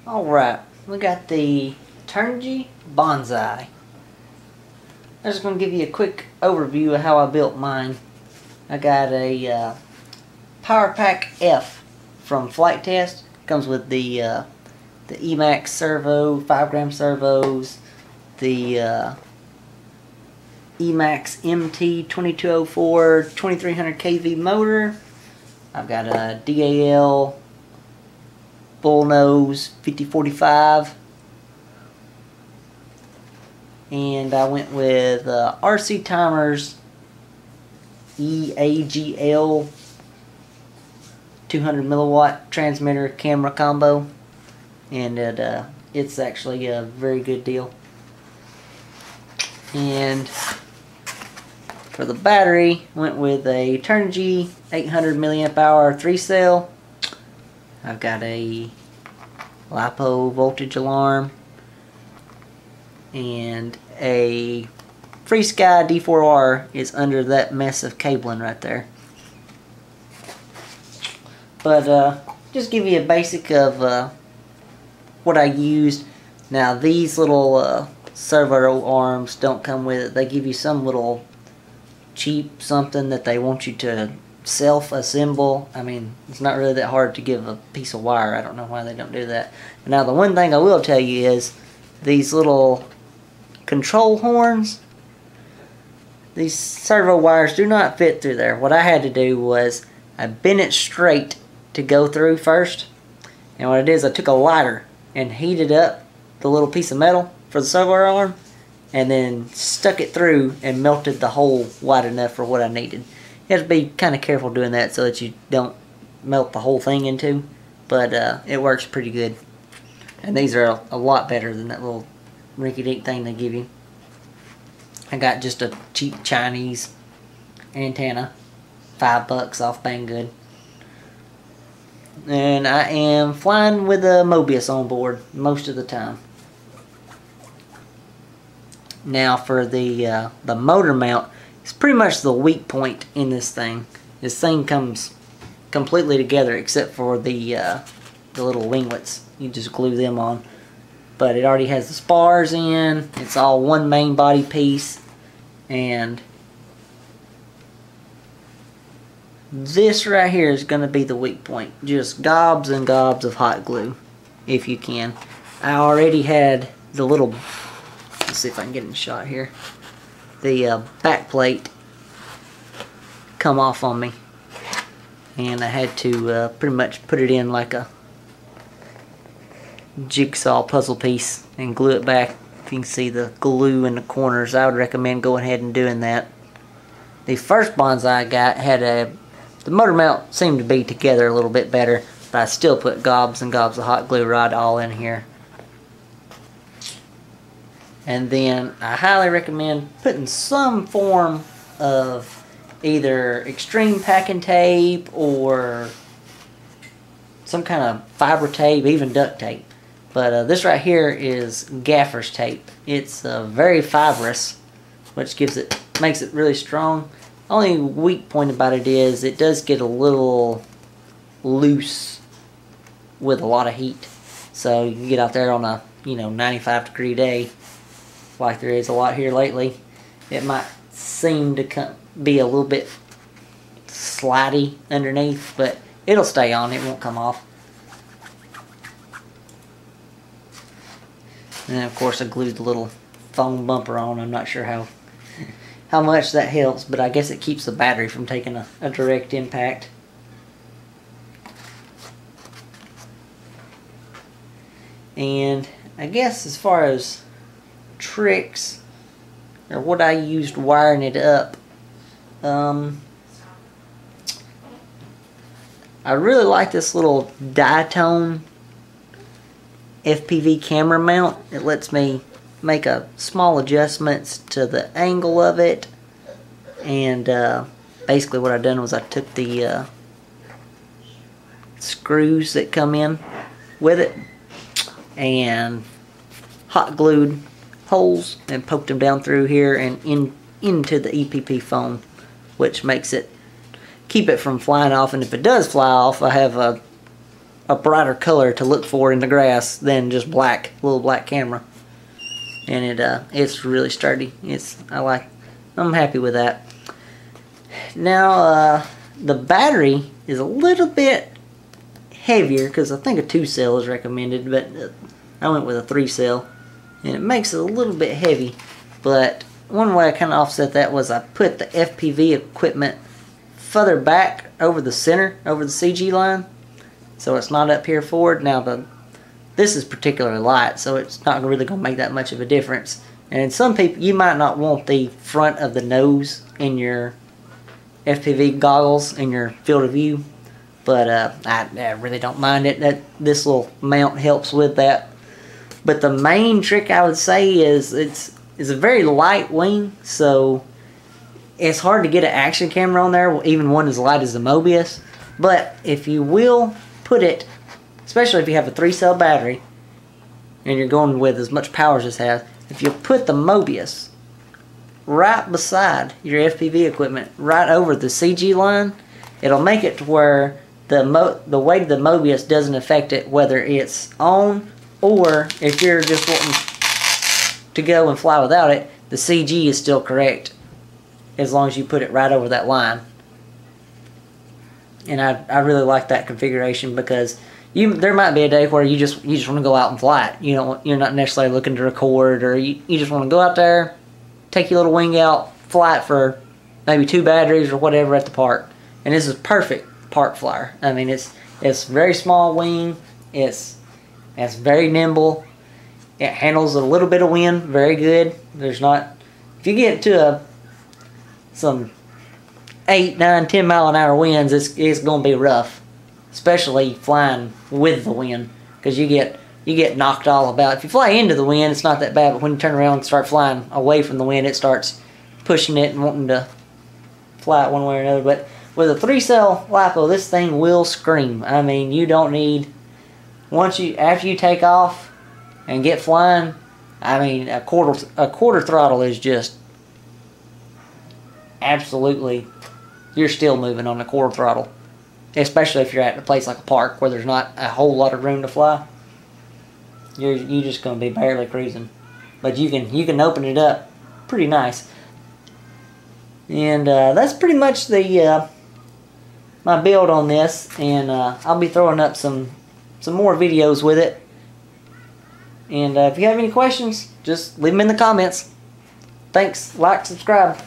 Alright, we got the Turnigy Bonsai. I'm just going to give you a quick overview of how I built mine. I got a Power Pack F from Flite. Comes with the Emax servo, 5-gram servos, the Emax MT 2204 2300 kV motor. I've got a DAL Bullnose 5045, and I went with RCTimer's EAGL 200 milliwatt transmitter camera combo, and it's actually a very good deal. And for the battery, went with a Turnigy 800 milliamp hour 3-cell. I've got a LiPo voltage alarm and a FreeSky D4R is under that mess of cabling right there. But just give you a basic of what I used. Now these little servo arms don't come with it. They give you some little cheap something that they want you to self-assemble. I mean, it's not really that hard to give a piece of wire. I don't know why they don't do that. Now the one thing I will tell you is these little control horns, these servo wires do not fit through there. What I had to do was I bent it straight to go through first, and what I did is I took a lighter and heated up the little piece of metal for the servo arm and then stuck it through and melted the hole wide enough for what I needed. You have to be kind of careful doing that so that you don't melt the whole thing into, but it works pretty good. And these are a lot better than that little rinky-dink thing they give you. I got just a cheap Chinese antenna, $5 off Banggood. And I am flying with a Mobius on board most of the time. Now for the motor mount, it's pretty much the weak point in this thing. This thing comes completely together except for the little winglets. You just glue them on. But it already has the spars in. It's all one main body piece. And this right here is going to be the weak point. Just gobs and gobs of hot glue, if you can. I already had the little, let's see if I can get in the shot here, the back plate come off on me, and I had to pretty much put it in like a jigsaw puzzle piece and glue it back. If you can see the glue in the corners, I would recommend going ahead and doing that. The first Bonsai I got had the motor mount seemed to be together a little bit better, but I still put gobs and gobs of hot glue right all in here. And then I highly recommend putting some form of either extreme packing tape or some kind of fiber tape, even duct tape. But this right here is gaffer's tape. It's very fibrous, which makes it really strong. Only weak point about it is it does get a little loose with a lot of heat. So you can get out there on a 95-degree day, like there is a lot here lately. It might seem to be a little bit slidey underneath, but it'll stay on. It won't come off. And then of course I glued the little foam bumper on. I'm not sure how much that helps, but I guess it keeps the battery from taking a direct impact. And I guess as far as tricks or what I used wiring it up, I really like this little Diatone FPV camera mount. It lets me make small adjustments to the angle of it, and basically what I've done was I took the screws that come in with it and hot glued holes and poked them down through here and into the EPP foam, which makes it keep it from flying off. And if it does fly off, I have a a brighter color to look for in the grass than just black, little black camera. And it's really sturdy. I'm happy with that. Now the battery is a little bit heavier because I think a 2-cell is recommended, but I went with a 3-cell, and it makes it a little bit heavy. But one way I kind of offset that was I put the FPV equipment further back over the center, over the CG line, so it's not up here forward. Now this is particularly light, so it's not really going to make that much of a difference. And some people, you might not want the front of the nose in your FPV goggles in your field of view, but I really don't mind it. This little mount helps with that. But the main trick I would say is it's a very light wing, so it's hard to get an action camera on there, even one as light as the Mobius. But if you will put it, especially if you have a 3-cell battery and you're going with as much power as this has, if you put the Mobius right beside your FPV equipment, right over the CG line, it'll make it to where the weight of the Mobius doesn't affect it, whether it's on or if you're just wanting to go and fly without it, the CG is still correct as long as you put it right over that line. And I really like that configuration, because there might be a day where you just want to go out and fly it. You're not necessarily looking to record, or you just want to go out there, take your little wing out, fly it for maybe 2 batteries or whatever at the park. And this is perfect park flyer. I mean, it's very small wing. It's very nimble. It handles a little bit of wind very good. There's not, if you get to some 8, 9, 10 mile an hour winds, it's going to be rough, especially flying with the wind, because you get knocked all about. If you fly into the wind, it's not that bad, but when you turn around and start flying away from the wind, it starts pushing it and wanting to fly it one way or another. But with a 3-cell LiPo, this thing will scream. I mean, you don't need, after you take off and get flying, I mean, a quarter throttle is just absolutely, you're still moving on the quarter throttle, especially if you're at a place like a park where there's not a whole lot of room to fly. You're just going to be barely cruising, but you can open it up pretty nice. And that's pretty much the my build on this, and I'll be throwing up some more videos with it. And if you have any questions, just leave them in the comments. Thanks, like, subscribe.